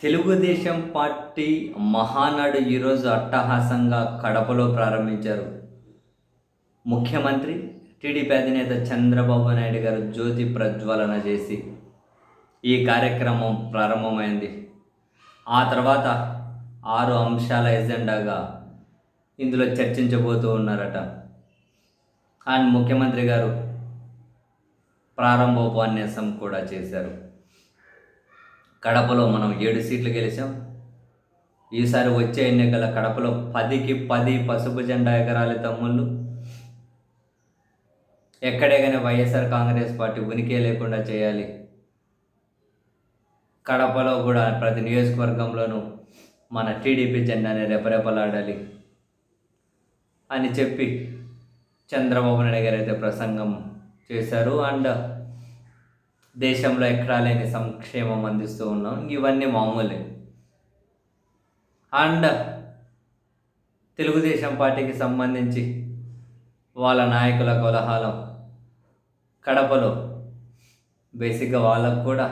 Telugu Desam party Mahanadu ఈరోజు అట్టహాసంగా కడపలో ప్రారంభించారు. ముఖ్యమంత్రి టీడీపీ అధినేత చంద్రబాబు నాయుడు గారు జ్యోతి ప్రజ్వలన చేసి ఈ కార్యక్రమం ప్రారంభమైంది. ఆ తర్వాత 6 అంశాల ఎజెండాగా ఇందులో చర్చించబోతూ ఉన్నారట. అండ్ ముఖ్యమంత్రి గారు ప్రారంభోపన్యాసం కూడా చేశారు. కడపలో మనం 7 సీట్లు గెలిచాం. ఈసారి వచ్చే ఎన్నికల కడపలో 10కి 10 పసుపు జెండా ఎగరాలి తమ్ముళ్ళు. ఎక్కడే కానీ వైఎస్ఆర్ కాంగ్రెస్ పార్టీ ఉనికే లేకుండా చేయాలి. కడపలో కూడా ప్రతి నియోజకవర్గంలోనూ మన టీడీపీ జెండాని రెపరెపలాడాలి అని చెప్పి చంద్రబాబు నాయుడు గారు అయితే ప్రసంగం చేశారు. అండ్ దేశంలో ఎక్కడా లేని సంక్షేమం అందిస్తూ ఉన్నాం. ఇవన్నీ మామూలే. అండ్ తెలుగుదేశం పార్టీకి సంబంధించి వాళ్ళ నాయకుల కోలాహలం కడపలో బేసిక్గా వాళ్ళకు కూడా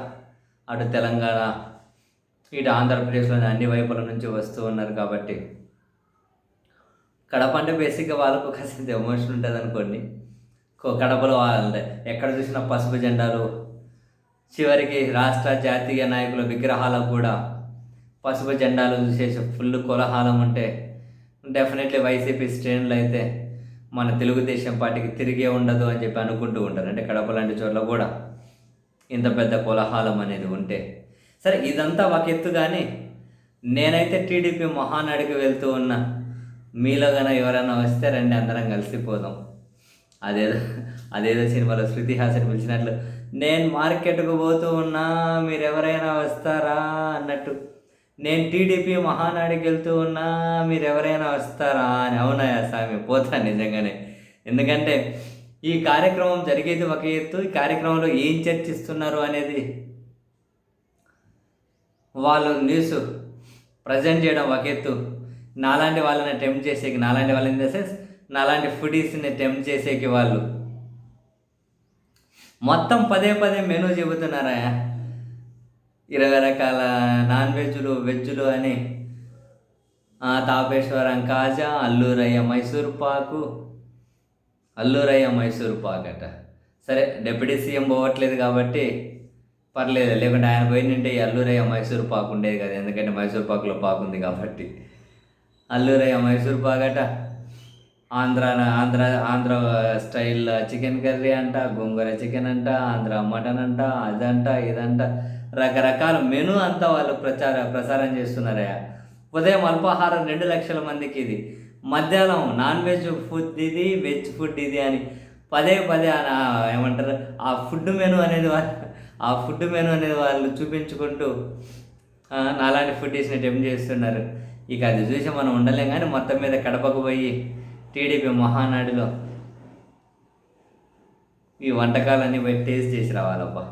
అటు తెలంగాణ ఇటు ఆంధ్రప్రదేశ్లోని అన్ని వైపుల నుంచి వస్తూ ఉన్నారు కాబట్టి కడప అంటే బేసిక్గా వాళ్ళకు కాసింత ఎమోషన్ ఉంటుంది అనుకోండి. కడపలో వాళ్ళంటే ఎక్కడ చూసినా పసుపు జెండాలు, చివరికి రాష్ట్ర జాతీయ నాయకుల విగ్రహాలకు కూడా పసుపు జెండాలు చూసేసి ఫుల్ కోలాహలం ఉంటే డెఫినెట్లీ వైసీపీ శ్రేణులు అయితే మన తెలుగుదేశం పార్టీకి తిరిగే ఉండదు అని చెప్పి అనుకుంటూ ఉంటారు. అంటే కడప లాంటి చోట్ల కూడా ఇంత పెద్ద కోలాహలం అనేది ఉంటే సరే, ఇదంతా ఒక ఎత్తు. కానీ నేనైతే టీడీపీ మహానాడికి వెళ్తూ ఉన్నా. మీలో కానీ ఎవరైనా వస్తే రండి, అందరం కలిసిపోదాం. అదేదో సినిమాలో శృతి హాసన్ పిలిచినట్లు నేను మార్కెట్కు పోతూ ఉన్నా, మీరు ఎవరైనా వస్తారా అన్నట్టు నేను టీడీపీ మహానాడికి వెళ్తూ ఉన్నా, మీరు ఎవరైనా వస్తారా అని. అవునాయా స్వామి, పోతాను నిజంగానే. ఎందుకంటే ఈ కార్యక్రమం జరిగేది ఒక ఎత్తు, ఈ కార్యక్రమంలో ఏం చర్చిస్తున్నారు అనేది వాళ్ళు న్యూస్ ప్రజెంట్ చేయడం ఒక ఎత్తు. నాలాంటి వాళ్ళని టెంప్ట్ చేసేకి, నాలాంటి వాళ్ళని ఇన్ ద సెన్స్ నాలాంటి ఫుడీస్ని టెంప్ట్ చేసేకి వాళ్ళు మొత్తం పదే మెనూ చెబుతున్నారా. 20 రకాల నాన్ వెజ్లు, వెజ్లు అని. తాపేశ్వరం కాజా, అల్లూరయ్య మైసూర్ పాకు అట. సరే, డిప్యూటీ సీఎం పోవట్లేదు కాబట్టి పర్లేదు, లేకుంటే ఆయన పోయినంటే ఈ అల్లూరయ్య మైసూర్ పాకు ఉండేది కదా. ఎందుకంటే మైసూర్ పాకులో పాకు ఉంది కాబట్టి. అల్లూరయ్య మైసూర్ పాకట. ఆంధ్ర స్టైల్ చికెన్ కర్రీ అంట, గోంగూర చికెన్ అంట, ఆంధ్ర మటన్ అంట, అదంట ఇదంట, రకరకాల మెనూ అంతా వాళ్ళు ప్రసారం చేస్తున్నారయ్యా. ఉదయం అల్పాహారం 2 లక్షల మందికి ఇది, మధ్యాహ్నం నాన్ వెజ్ ఫుడ్ ఇది, వెజ్ ఫుడ్ ఇది అని పదే ఏమంటారు ఆ ఫుడ్ మెనూ అనేది వాళ్ళు చూపించుకుంటూ నాలాంటి ఫుడ్డీస్ని టెంప్ట్ చేస్తున్నారు. ఇక అది చూసి మనం ఉండలేం. కానీ మొత్తం మీద కడపకు పోయి టీడీపీ మహానాడులో ఈ వంటకాలన్నీ పోయి టేస్ట్ చేసి రావాలబ్బా.